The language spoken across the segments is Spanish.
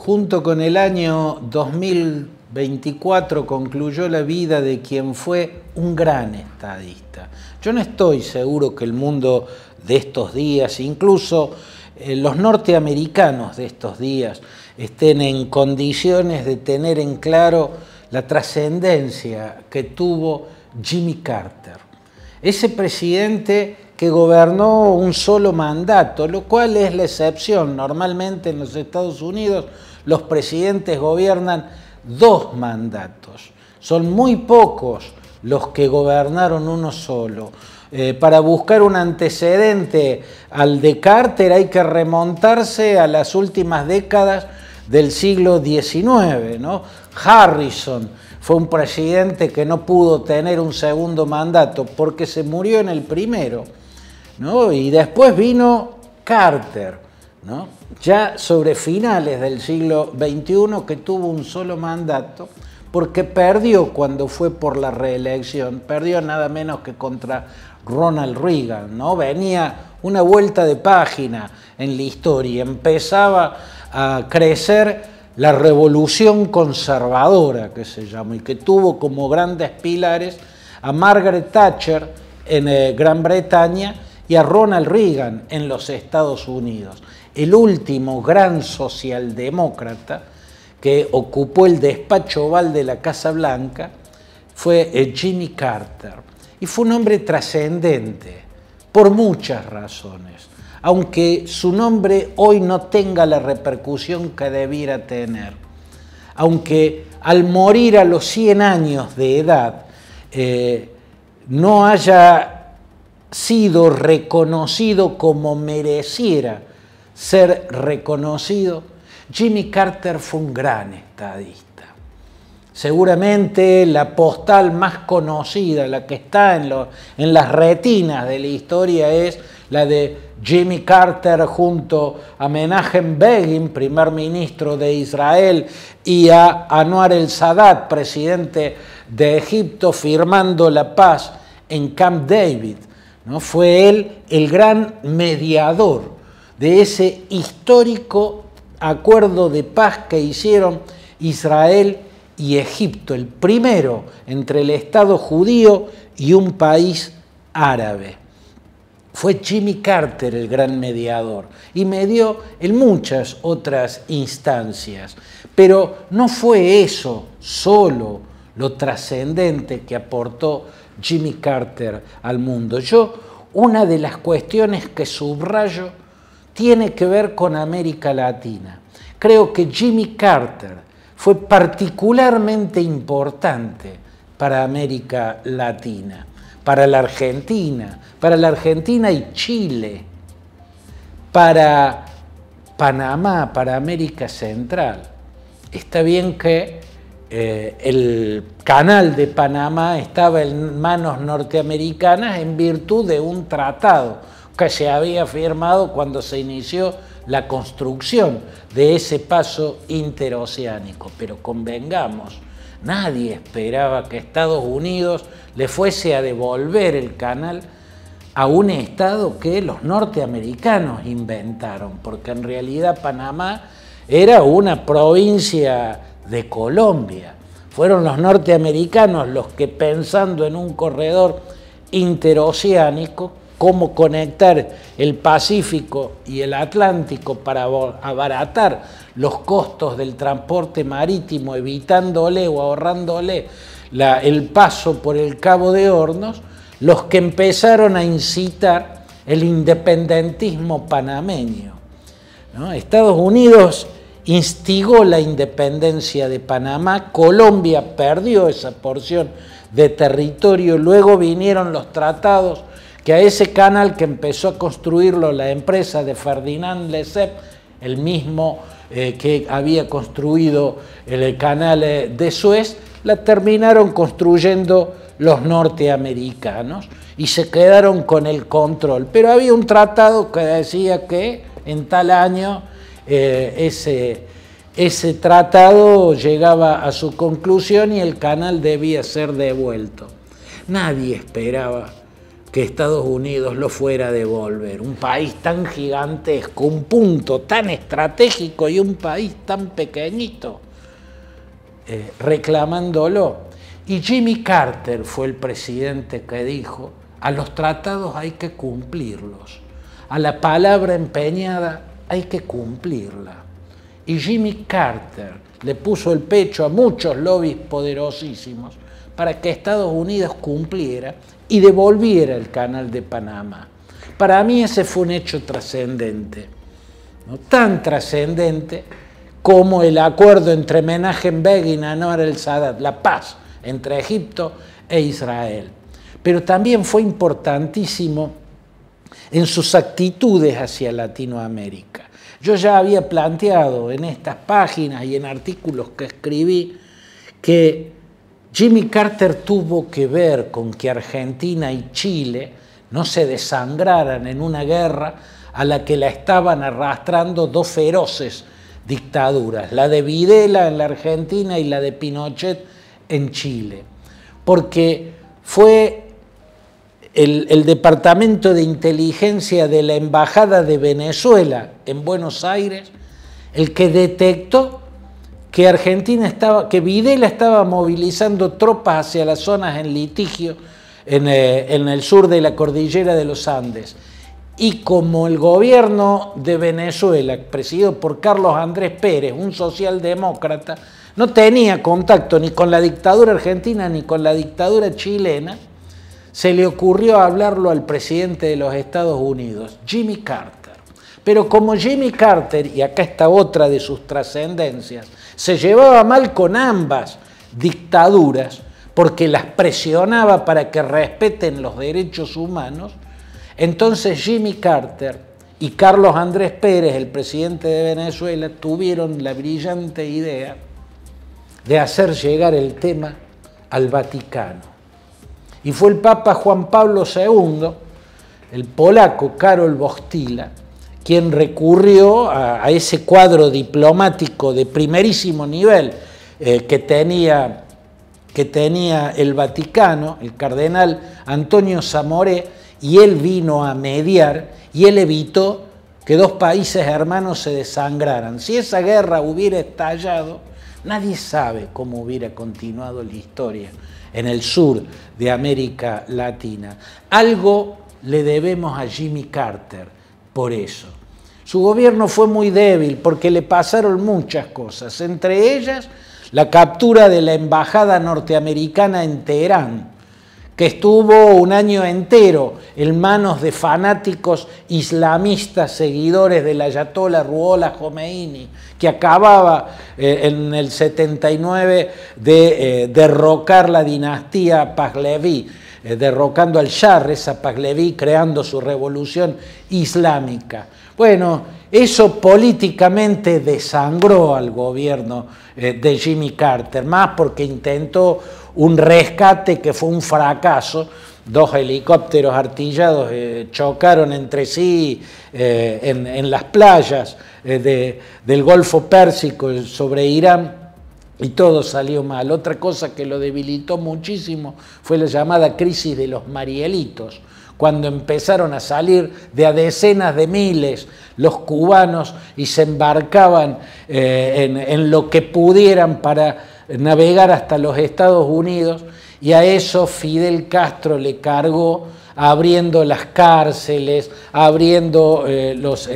junto con el año 2024 concluyó la vida de quien fue un gran estadista. Yo no estoy seguro que el mundo de estos días, incluso los norteamericanos de estos días, estén en condiciones de tener en claro la trascendencia que tuvo Jimmy Carter. Ese presidente que gobernó un solo mandato, lo cual es la excepción. Normalmente en los Estados Unidos los presidentes gobiernan 2 mandatos. Son muy pocos los que gobernaron uno solo. Para buscar un antecedente al de Carter hay que remontarse a las últimas décadas del siglo XIX, ¿no? Harrison fue un presidente que no pudo tener un segundo mandato porque se murió en el primero, ¿no? Y después vino Carter, ¿no? Ya sobre finales del siglo XXI, que tuvo un solo mandato porque perdió cuando fue por la reelección, perdió nada menos que contra Ronald Reagan, ¿no? Venía una vuelta de página en la historia, empezaba a crecer la revolución conservadora, que se llamó, y que tuvo como grandes pilares a Margaret Thatcher en Gran Bretaña y a Ronald Reagan en los Estados Unidos. El último gran socialdemócrata que ocupó el despacho oval de la Casa Blanca fue Jimmy Carter. Y fue un hombre trascendente por muchas razones, aunque su nombre hoy no tenga la repercusión que debiera tener. Aunque al morir a los 100 años de edad no haya sido reconocido como mereciera ser reconocido, Jimmy Carter fue un gran estadista. Seguramente la postal más conocida, la que está en las retinas de la historia, es la de Jimmy Carter junto a Menachem Begin, primer ministro de Israel, y a Anwar el-Sadat, presidente de Egipto, firmando la paz en Camp David, ¿no? Fue él el gran mediador de ese histórico acuerdo de paz que hicieron Israel y Egipto, el primero entre el Estado judío y un país árabe. Fue Jimmy Carter el gran mediador y medió en muchas otras instancias, pero no fue eso solo lo trascendente que aportó Jimmy Carter al mundo. Una de las cuestiones que subrayo tiene que ver con América Latina. Creo que Jimmy Carter fue particularmente importante para América Latina, para la Argentina y Chile, para Panamá, para América Central. Está bien que el canal de Panamá estaba en manos norteamericanas en virtud de un tratado que se había firmado cuando se inició la construcción de ese paso interoceánico. Pero convengamos, nadie esperaba que Estados Unidos le fuese a devolver el canal a un estado que los norteamericanos inventaron, porque en realidad Panamá era una provincia de Colombia. Fueron los norteamericanos los que, pensando en un corredor interoceánico, cómo conectar el Pacífico y el Atlántico para abaratar los costos del transporte marítimo, evitándole o ahorrándole el paso por el Cabo de Hornos, los que empezaron a incitar el independentismo panameño, ¿no? Estados Unidos instigó la independencia de Panamá, Colombia perdió esa porción de territorio, luego vinieron los tratados que a ese canal que empezó a construirlo la empresa de Ferdinand Lesseps, el mismo que había construido el canal de Suez, la terminaron construyendo los norteamericanos y se quedaron con el control. Pero había un tratado que decía que en tal año ese tratado llegaba a su conclusión y el canal debía ser devuelto. Nadie esperaba que Estados Unidos lo fuera a devolver. Un país tan gigantesco, un punto tan estratégico y un país tan pequeñito, reclamándolo. Y Jimmy Carter fue el presidente que dijo: a los tratados hay que cumplirlos, a la palabra empeñada hay que cumplirla. Y Jimmy Carter le puso el pecho a muchos lobbies poderosísimos para que Estados Unidos cumpliera y devolviera el Canal de Panamá. Para mí ese fue un hecho trascendente, ¿no? Tan trascendente como el acuerdo entre Menachem Begin y Anwar el-Sadat, la paz entre Egipto e Israel. Pero también fue importantísimo en sus actitudes hacia Latinoamérica. Yo ya había planteado en estas páginas y en artículos que escribí que Jimmy Carter tuvo que ver con que Argentina y Chile no se desangraran en una guerra a la que la estaban arrastrando dos feroces dictaduras, la de Videla en la Argentina y la de Pinochet en Chile, porque fue el Departamento de Inteligencia de la Embajada de Venezuela en Buenos Aires el que detectó que Videla estaba movilizando tropas hacia las zonas en litigio en el sur de la cordillera de los Andes. Y como el gobierno de Venezuela, presidido por Carlos Andrés Pérez, un socialdemócrata, no tenía contacto ni con la dictadura argentina ni con la dictadura chilena, se le ocurrió hablarlo al presidente de los Estados Unidos, Jimmy Carter. Pero como Jimmy Carter, y acá está otra de sus trascendencias, se llevaba mal con ambas dictaduras porque las presionaba para que respeten los derechos humanos, entonces Jimmy Carter y Carlos Andrés Pérez, el presidente de Venezuela, tuvieron la brillante idea de hacer llegar el tema al Vaticano. Y fue el Papa Juan Pablo II, el polaco Karol Wojtyła, quien recurrió a ese cuadro diplomático de primerísimo nivel que tenía el Vaticano, el cardenal Antonio Zamoré, y él vino a mediar y él evitó que dos países hermanos se desangraran. Si esa guerra hubiera estallado, nadie sabe cómo hubiera continuado la historia en el sur de América Latina. Algo le debemos a Jimmy Carter por eso. Su gobierno fue muy débil porque le pasaron muchas cosas, entre ellas la captura de la embajada norteamericana en Teherán, que estuvo un año entero en manos de fanáticos islamistas seguidores del ayatollah Ruhollah Khomeini, que acababa en el 79 de derrocar la dinastía Pahlaví, derrocando al Shah Reza Pahlaví, creando su revolución islámica. Bueno, eso políticamente desangró al gobierno de Jimmy Carter, más porque intentó un rescate que fue un fracaso. Dos helicópteros artillados chocaron entre sí en las playas del Golfo Pérsico sobre Irán y todo salió mal. Otra cosa que lo debilitó muchísimo fue la llamada crisis de los Marielitos, cuando empezaron a salir de a decenas de miles los cubanos y se embarcaban en lo que pudieran para navegar hasta los Estados Unidos, y a eso Fidel Castro le cargó abriendo las cárceles, abriendo los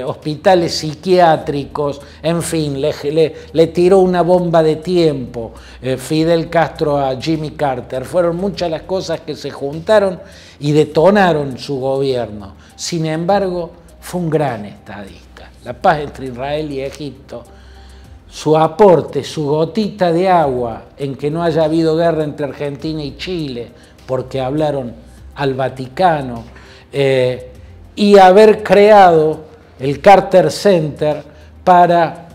hospitales psiquiátricos, en fin, le tiró una bomba de tiempo Fidel Castro a Jimmy Carter. Fueron muchas las cosas que se juntaron y detonaron su gobierno. Sin embargo, fue un gran estadista. La paz entre Israel y Egipto, su aporte, su gotita de agua en que no haya habido guerra entre Argentina y Chile, porque hablaron al Vaticano, y haber creado el Carter Center para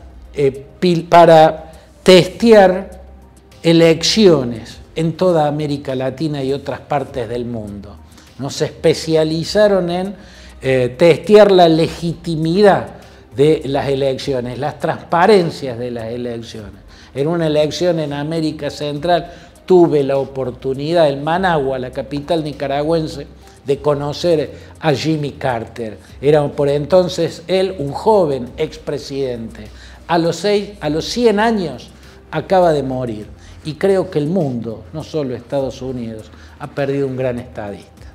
testear elecciones en toda América Latina y otras partes del mundo. Nos especializaron en testear la legitimidad de las elecciones, las transparencias de las elecciones. En una elección en América Central, tuve la oportunidad en Managua, la capital nicaragüense, de conocer a Jimmy Carter. Era por entonces él un joven expresidente. A los 100 años acaba de morir. Y creo que el mundo, no solo Estados Unidos, ha perdido un gran estadista.